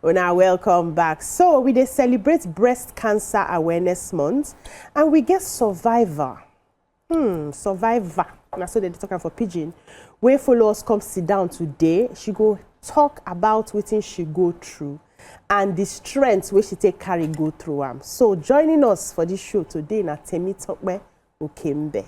Una, welcome back. So we dey celebrate Breast Cancer Awareness Month, and we get survivor. Survivor. Now so they talking for pidgin. Where follow us come sit down today. She go talk about wetin she go through and the strength where she take carry go through am. So joining us for this show today na Temitope Okembe.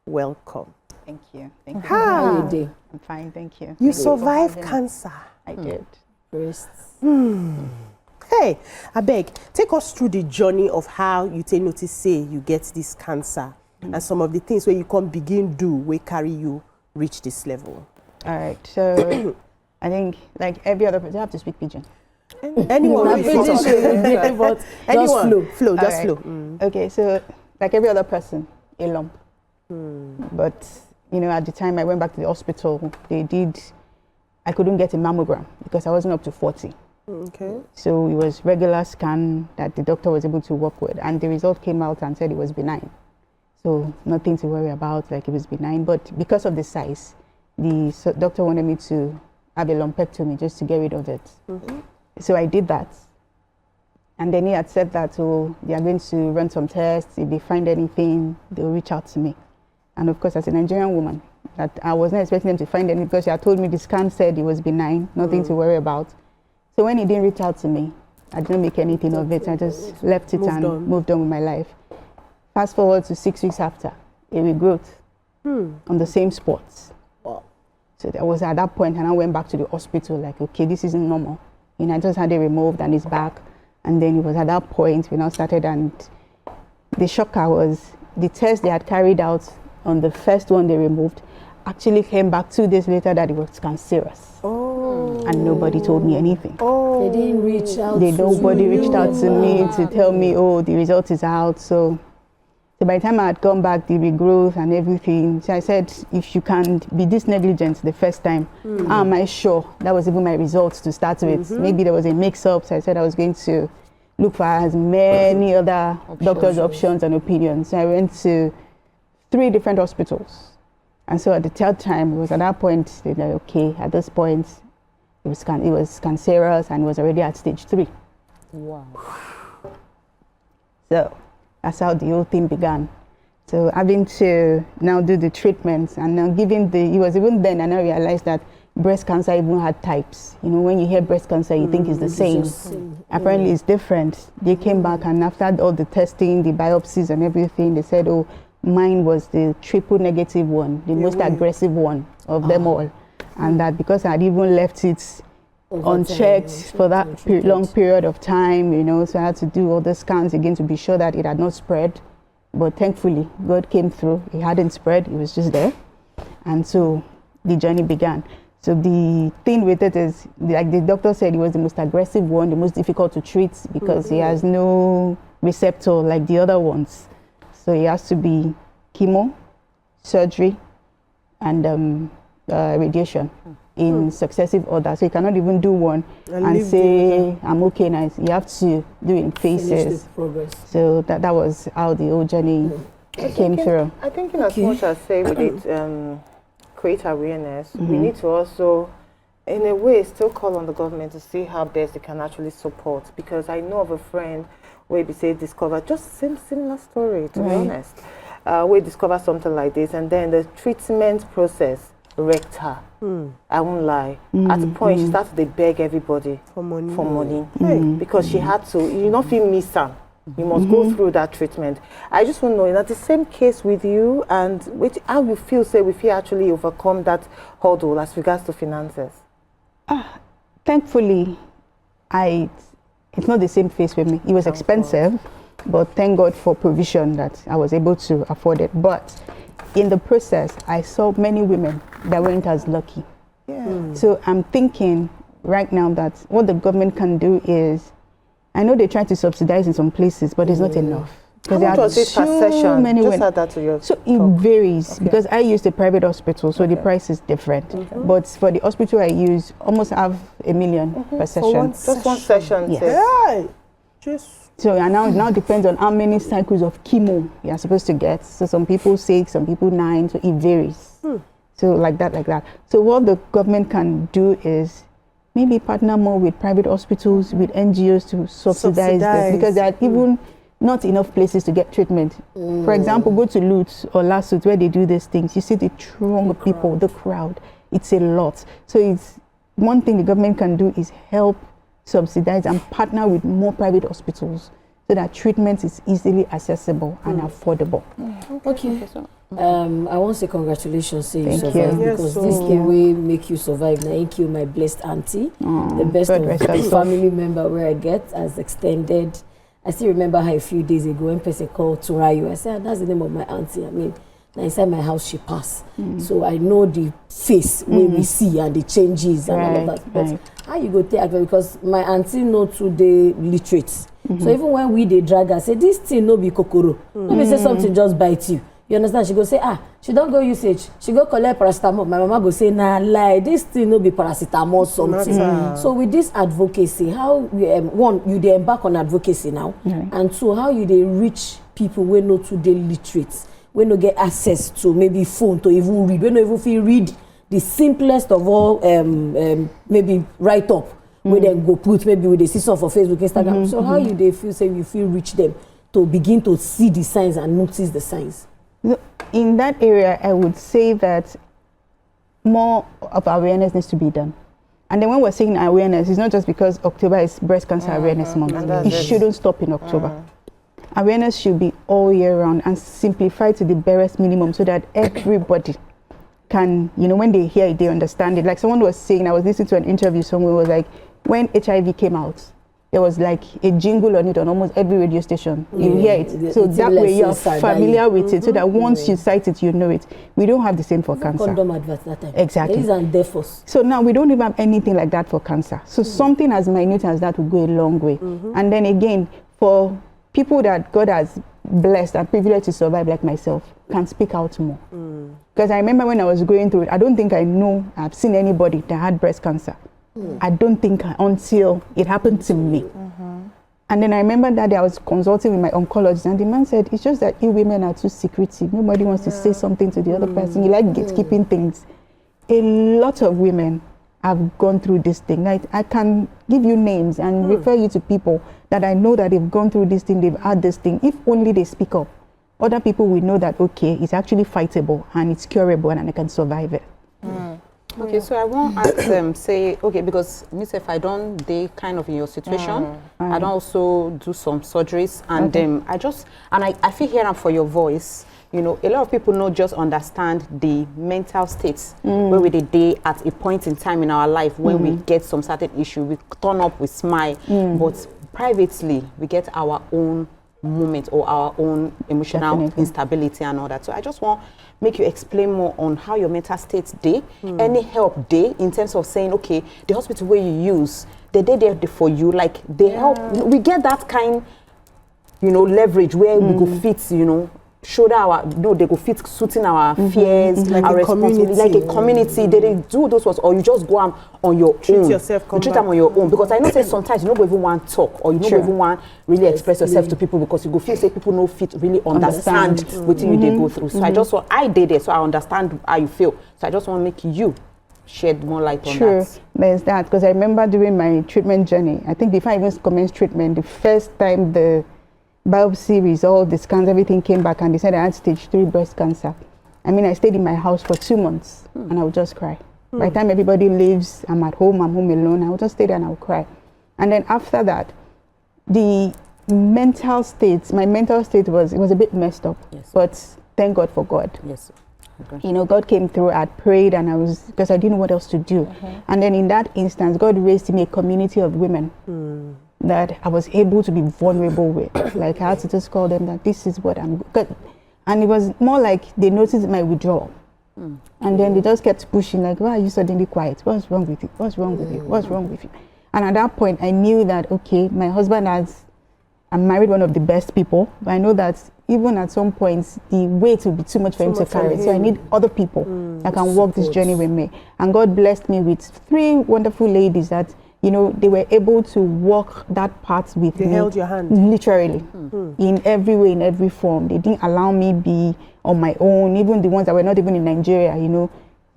Welcome. Thank you. Thank you. How are you doing? I'm fine, thank you. You survived cancer. I did. Breasts. Hey, abeg, take us through the journey of how you take notice say you get this cancer and some of the things where you can begin do we carry you reach this level. All right. So I think like every other person, you have to speak pidgin. Anyone, Just flow. Just flow. Okay, so like every other person, a lump. But you know, at the time I went back to the hospital, I couldn't get a mammogram because I wasn't up to 40. Okay. So it was regular scan that the doctor was able to work with, and the result came out and said it was benign. So nothing to worry about, like it was benign. But because of the size, the doctor wanted me to have a lumpectomy just to get rid of it. So I did that. And then he had said that, so they are going to run some tests. If they find anything, they'll reach out to me. And of course, as a Nigerian woman, that I was not expecting them to find anything because she had told me the scan said it was benign, nothing to worry about. So when he didn't reach out to me, I didn't make anything of it. I just left it and moved on with my life. Fast forward to 6 weeks after, a regrowth on the same spot. Wow. So that was at that point, and I went back to the hospital like, okay, this isn't normal. You know, I just had it removed and it's back. And then it was at that point we now started, and the shocker was the test they had carried out on the first one they removed actually came back 2 days later that it was cancerous. Oh. And nobody told me anything. Oh. They didn't reach out. Nobody reached out to me to tell me, oh, the result is out. So by the time I had gone back, the regrowth and everything, so I said, if you can be this negligent the first time, how am I sure that was even my results to start with? Maybe there was a mix-up, so I said I was going to look for as many other doctors' options and opinions. So I went to 3 different hospitals. And so at the 3rd time, it was at that point, they were like, okay, at this point, it was cancerous and it was already at stage 3. Wow. So that's how the whole thing began. So having to now do the treatments and now it was even then and I realized that breast cancer even had types. You know, when you hear breast cancer, you think it's the same. Apparently it's different. They came back and after all the testing, the biopsies and everything, they said, oh, mine was the triple negative one, the most aggressive one of them all. And that because I had even left it unchecked for that long period of time, you know, so I had to do all the scans again to be sure that it had not spread. But thankfully, God came through. It hadn't spread, it was just there. And so the journey began. So the thing with it is, like the doctor said, it was the most aggressive one, the most difficult to treat because he has no receptor like the other ones. So it has to be chemo, surgery, and radiation in successive order. So you cannot even do one and say, I'm okay now. You have to do it in phases. So that was how the whole journey came through. I think in as much as say we need create awareness, we need to also, in a way, still call on the government to see how best they can actually support. Because I know of a friend where we say discover just similar story, to be honest. We discover something like this, and then the treatment process wrecked her. I won't lie. At the point, she started to beg everybody for money. Because she had to. You don't feel miss her. You must go through that treatment. I just want to know, is that the same case with you, and how you feel, say, if you actually overcome that hurdle as regards to finances? Thankfully, it's not the same phase with me. It was expensive, but thank God for provision that I was able to afford it. But in the process, I saw many women that weren't as lucky. So I'm thinking right now that what the government can do is, I know they try to subsidize in some places, but it's not enough. How much was it per session? Many Just add that to your So it varies because I used a private hospital, so the price is different. But for the hospital I use, almost have $1 million per session. Just one session. Yes. So and now it now depends on how many cycles of chemo you're supposed to get. So some people 6, some people 9, so it varies. So like that. So what the government can do is maybe partner more with private hospitals, with NGOs to subsidize them, because there are even not enough places to get treatment. For example, go to Lutz or Lasut where they do these things. You see the throng of people, the crowd. It's a lot. So it's one thing the government can do is help subsidize and partner with more private hospitals so that treatment is easily accessible and affordable. Okay. I want to say congratulations, say you Thank survived, you. because Yes, this so- thing will make you survive. Now, thank you, my blessed auntie, the best God of rest her the soul. family member where I get as extended. I still remember her a few days ago when person called Turayo. I said, that's the name of my auntie. I mean, now inside my house she passed. So I know the face where we see and the changes and all of that. But how you go take advantage? Because my auntie know today literate. So even when we dey drag her, say this thing no be kokoro. No be say something just bite you. You understand? She go say, she don't go usage. She go collect paracetamol. My mama go say, nah, lie. This thing no be paracetamol something. So with this advocacy, how one, you dey embark on advocacy now, and two, how you dey reach people wey no today literate, wey no get access to maybe phone to even read, wey no even feel read the simplest of all maybe write up, where then go put maybe with the system for Facebook, Instagram. So how you dey feel say you feel reach them to begin to see the signs and notice the signs? In that area, I would say that more of awareness needs to be done. And then when we're saying awareness, it's not just because October is Breast Cancer Awareness Month. It shouldn't stop in October. Awareness should be all year round and simplified to the barest minimum so that everybody can, when they hear it, they understand it. Like someone was saying, I was listening to an interview somewhere, was like, when HIV came out, there was like a jingle on it on almost every radio station. You hear it. So that way you're familiar with it, so that once you cite it, you know it. We don't have the same for cancer. Condom advert that time. Exactly. These are deafos. So now we don't even have anything like that for cancer. So something as minute as that will go a long way. And then again, for people that God has blessed and privileged to survive like myself, can speak out more. Because I remember when I was going through it, I don't think I've seen anybody that had breast cancer. I don't think until it happened to me. And then I remember that day I was consulting with my oncologist, and the man said, it's just that you women are too secretive. Nobody wants to say something to the other person. You like gatekeeping things. A lot of women have gone through this thing. I can give you names and refer you to people that I know that they've gone through this thing, they've had this thing. If only they speak up, other people will know that, okay, it's actually fightable and it's curable and I can survive it. Okay, so I want to ask them, say, okay, because if I don't, they kind of in your situation, I don't also do some surgeries, and I feel here for your voice, a lot of people not just understand the mental states where we day at a point in time in our life when we get some certain issue, we turn up, we smile, but privately we get our own moment or our own emotional instability and all that. So I just want make you explain more on how your mental state day, any help day in terms of saying, okay, the hospital where you use, they there for you, like they help. We get that kind, leverage where we go fit, shoulder they go fit suiting our fears, like our a community. like a community. They do those ones, or you just go on your own. Yourself, you treat them on your own, because I know say sometimes you don't even want to talk, or you don't even want really express yourself to people, because you go feel say people no fit really understand what you they go through. So I did it, so I understand how you feel. So I just want to make you shed more light on that. There's that, because I remember during my treatment journey, I think before I even commenced treatment, the first time the biopsy result, the scans, everything came back and they said I had stage 3 breast cancer. I mean, I stayed in my house for 2 months and I would just cry. By the time everybody leaves, I'm home alone, I would just stay there and I would cry. And then after that, my mental state was a bit messed up. Yes. But thank God for God. Yes. Okay. God came through, I prayed, and because I didn't know what else to do. And then in that instance, God raised me a community of women that I was able to be vulnerable with. Like I had to just call them that this is what I'm good. And it was more like they noticed my withdrawal. And then they just kept pushing, like, why are you suddenly quiet? What's wrong with you? What's wrong with you? What's wrong with you? And at that point, I knew that, okay, my husband I married one of the best people, but I know that even at some points, the weight will be too much for him to carry. So I need other people that can walk this journey with me. And God blessed me with 3 wonderful ladies that, they were able to walk that path with me. They held your hand. Literally. In every way, in every form. They didn't allow me be on my own. Even the ones that were not even in Nigeria,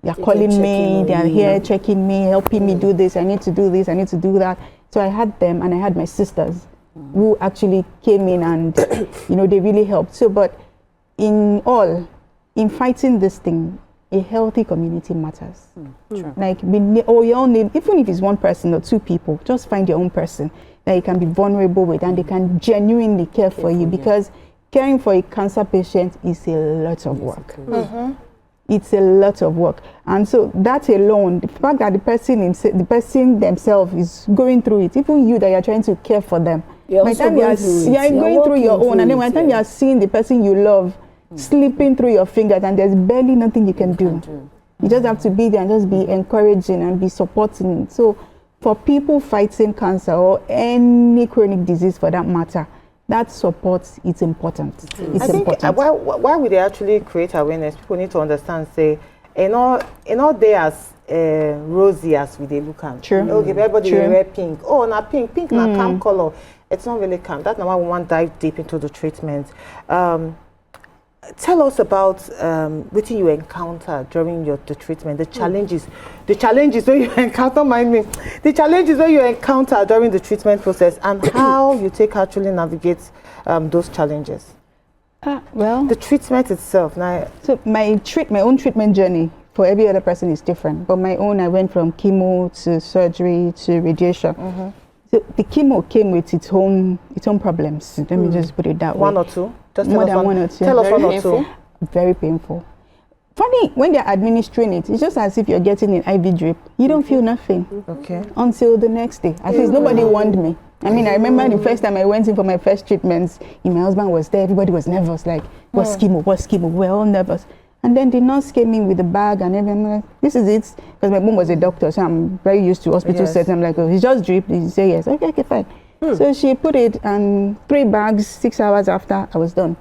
They are calling me, they are here checking me, helping me do this, I need to do this, I need to do that. So I had them, and I had my sisters who actually came in and, you know, they really helped. So, but in fighting this thing, a healthy community matters. Sure. Like, we all need, even if it's one person or two people, just find your own person that you can be vulnerable with and they can genuinely care for you, because caring for a cancer patient is a lot of work. It's a lot of work. And so that alone, the fact that the person themselves is going through it, even you that you're trying to care for them, by the time you're going through your own, and then by the time you're seeing the person you love slipping through your fingers and there's barely nothing you can do. You just have to be there and just be encouraging and be supporting. So for people fighting cancer or any chronic disease for that matter, that support is important. It's important. Why would they actually create awareness? People need to understand, say, in all they as rosy as we they look at. True. Okay, everybody they wear pink. Oh, na pink na calm color. It's not really calm. That's not why we want to dive deep into the treatment. Tell us about what you encounter during the treatment, the challenges that you encounter, the challenges that you encounter during the treatment process, and how you actually navigate those challenges. Well, the treatment itself. Now, so my own treatment journey for every other person is different, but my own, I went from chemo to surgery to radiation. So the chemo came with its own problems. Let me just put it that way. One or two? Just more than one or two. Tell us one or two. Very painful. Funny, when they're administering it, it's just as if you're getting an IV drip. You don't feel nothing. Okay. Until the next day. At least nobody warned me. I mean, I remember the first time I went in for my first treatments, my husband was there, everybody was nervous, like, what's chemo? We're all nervous. And then the nurse came in with the bag and everything. I'm like, this is it. Because my mom was a doctor, so I'm very used to hospital settings. I'm like, oh, it's just drip. He say yes. Okay, fine. So she put it, and 3 bags, 6 hours after, I was done.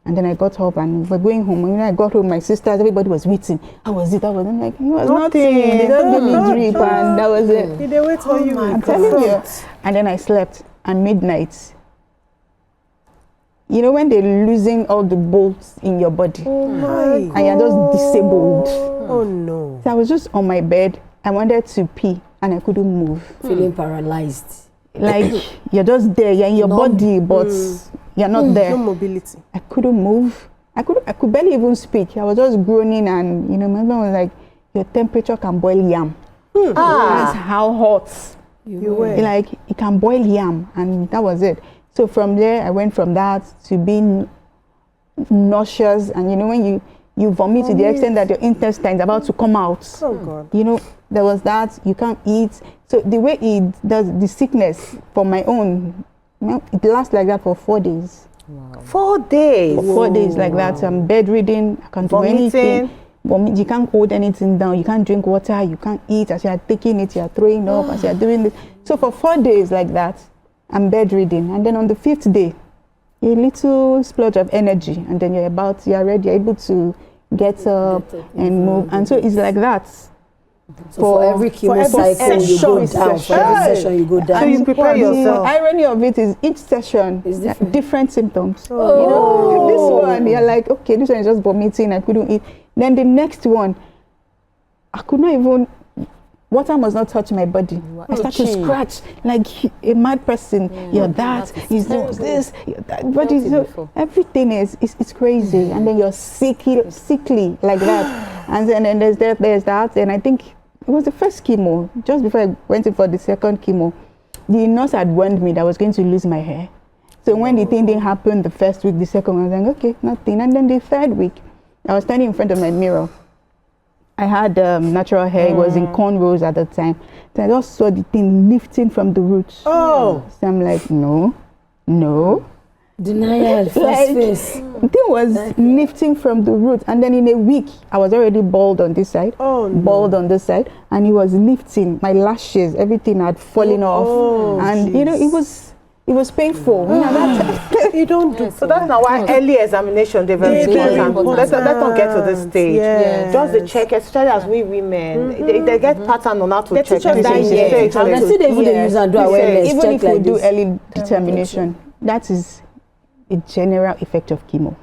And then I got up and we're going home. When I got home, my sisters, everybody was waiting. How was it? I'm like, it was nothing. They just gave me drip and that was it. Did they wait for you? I'm telling you. And then I slept at midnight. You know when they're losing all the bolts in your body? Oh my God. And you're just disabled. Oh no. So I was just on my bed. I wanted to pee and I couldn't move. Feeling paralyzed. Like you're just there, you're in your body, but you're not there. No mobility. I couldn't move. I could barely even speak. I was just groaning, and my husband was like, your temperature can boil yam. That's how hot You were. like it can boil yam, and that was it. So from there I went from that to being nauseous, and when you vomit to the extent that your intestine is about to come out. Oh God. There was that. You can't eat. So the way it does the sickness for my own, it lasts like that for 4 days. Wow. 4 days. For 4 days like that. I'm bedridden. I can't do anything. You can't hold anything down. You can't drink water. You can't eat. As you're taking it, you're throwing up. As you're doing it. So for 4 days like that, I'm bedridden. And then on the 5th day, a little splurge of energy, and then you're ready. You're able to get up and move. And so it's like that. So for every chemo cycle you go down, for every session you go down. So you prepare yourself. The irony of it is each session is different symptoms. This one, you're like, okay, this one is just vomiting, I couldn't eat. Then the next one, I could not even, water must not touch my body. I start to scratch like a mad person. You're that, is this, you're that. Body, so everything is crazy. And then you're sickly like that. And then there's that. And I think it was the first chemo. Just before I went in for the second chemo, the nurse had warned me that I was going to lose my hair. So when the thing didn't happen the first week, the second one, I was like, okay, nothing. And then the third week, I was standing in front of my mirror. I had natural hair. It was in cornrows at the time. So I just saw the thing lifting from the roots. So I'm like, no. Denial, face. The thing was lifting from the root, and then in a week I was already bald on this side, bald on this side, and it was lifting. My lashes, everything had fallen off, and it was painful. You don't do. So that's now why early examination they very important. Let's not get to this stage. Just the check, especially as we women, they get pattern on how to check. Even if we do early determination, that is a general effect of chemo.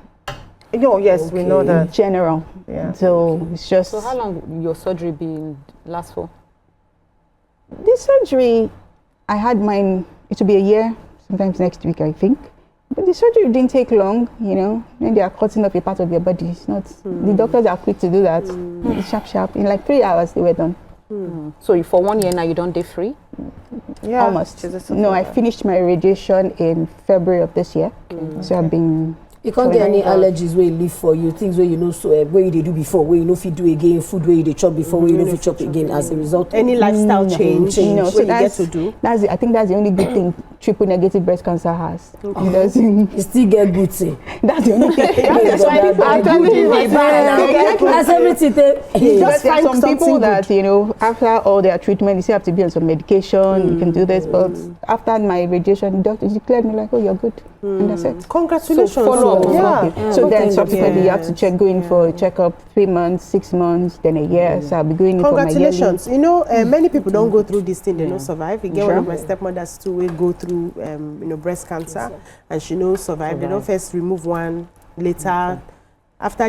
No, yes, we know Okay. that. general. Yeah. So it's just So how long will your surgery last for? the surgery. I had mine. It will be a year, sometimes next week, I think. But the surgery didn't take long, you know. When they are cutting off a part of your body, it's not. The doctors are quick to do that. It's sharp, sharp. In like 3 hours, they were done. So for 1 year now, you don't day free? Yeah, Almost. she's a No, I supporter. finished my radiation in February of this year. So I've been. You can't get any Thank God. allergies where you live for you, things where you know so where you dey do before, where you know if you do again, food where you dey chop before, where you know if you chop again as a result. Any lifestyle No, change no, where so you get that's to do? That's it. I think that's the only good thing triple negative breast cancer has. It doesn't. You still get good thing. That's the only thing. That's why people are telling you it's bad. As everything You just There are find some people something that, you know, after all their treatment, you still have to be on some medication, you can do this, but after my radiation, the doctor declared me like, oh, you're good. And that's it. Congratulations. So follow up. Yeah. So then thank subsequently you have to Yes. check, going for a checkup 3 months, 6 months, then a year. So I'll be going in for my yearly. Congratulations. You know, many people don't go through this thing, they don't survive. You get one Sure. of my stepmothers too, we go through, you know, breast cancer, and she knows survive. They don't first remove one, later, after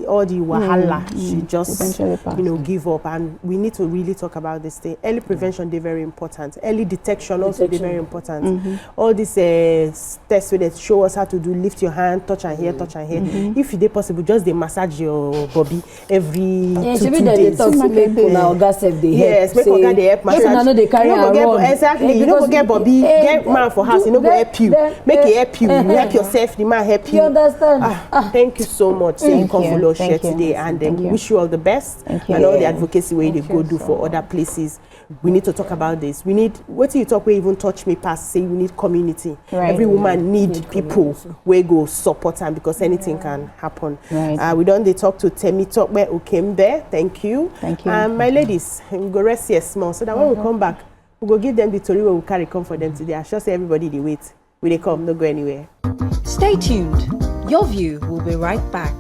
all the wahala, she just, Eventually passed. you know, give up. And we need to really talk about this thing. Early prevention, they're very important. Early detection also, they're very important. All these tests where they show us how to do, lift your hand, touch and here, touch and here. If it is possible, just they massage your body every Yeah, 2 she be that they days. talk to people now, oga sef dey help. Yes, make oga dey help massage. Make una no dey carry You no go am get run. exactly. You no go get Bobby, get man for house. You no go help you. Make he help you. You help yourself. The man help you. You understand? Thank you so much. Say you Thank come you. follow us share Thank you. today, and Thank you. wish you all the best Thank you. and all the Yeah. advocacy where you go do for other places. We need to talk about this. We need what you talk where even touch me past. Say we need community. Right. Every woman need people where go support her because anything can happen. Right. We don't they talk to Temitope who came there. Thank you. Thank you. My ladies, we go rest here small so that when we come back, we go give them the story where we carry come for them today. I sure say everybody they wait. Will they come? No go anywhere. Stay tuned. Your View will be right back.